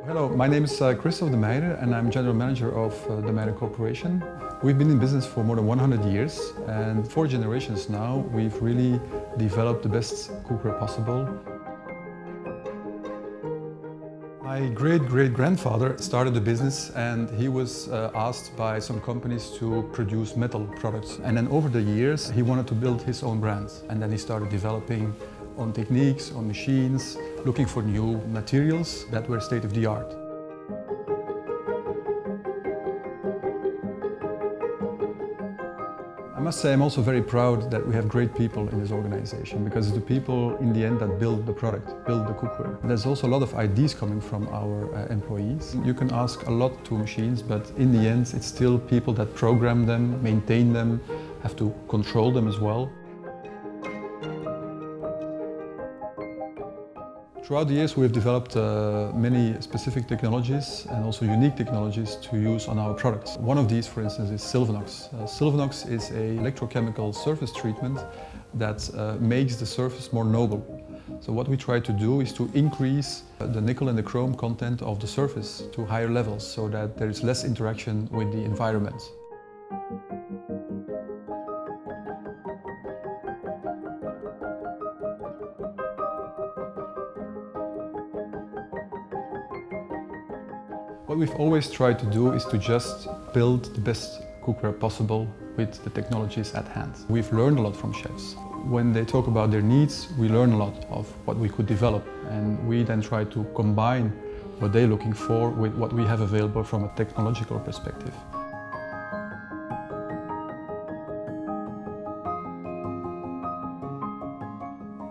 Hello, my name is Christoph Demeyere and I'm General Manager of Demeyere Corporation. We've been in business for more than 100 years and 4 generations now we've really developed the best cookware possible. My great-great-grandfather started the business and he was asked by some companies to produce metal products. And then over the years he wanted to build his own brands. And then he started developing on techniques, on machines, looking for new materials that were state-of-the-art. I must say I'm also very proud that we have great people in this organization, because it's the people in the end that build the product, build the cookware. There's also a lot of ideas coming from our employees. You can ask a lot to machines, but in the end it's still people that program them, maintain them, have to control them as well. Throughout the years we have developed many specific technologies and also unique technologies to use on our products. One of these, for instance, is Silvanox. Silvanox is an electrochemical surface treatment that makes the surface more noble. So what we try to do is to increase the nickel and the chrome content of the surface to higher levels so that there is less interaction with the environment. What we've always tried to do is to just build the best cookware possible with the technologies at hand. We've learned a lot from chefs. When they talk about their needs, we learn a lot of what we could develop, and we then try to combine what they're looking for with what we have available from a technological perspective.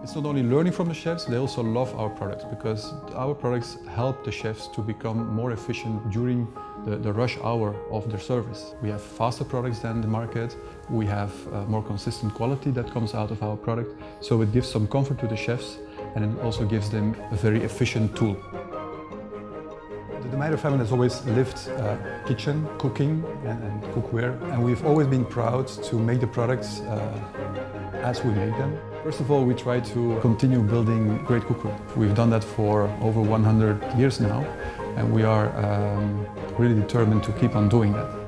It's not only learning from the chefs, they also love our products, because our products help the chefs to become more efficient during the rush hour of their service. We have faster products than the market, we have more consistent quality that comes out of our product, so it gives some comfort to the chefs and it also gives them a very efficient tool. The Demeyere family has always lived kitchen, cooking and cookware, and we've always been proud to make the products as we make them. First of all, we try to continue building great cookware. We've done that for over 100 years now, and we are really determined to keep on doing that.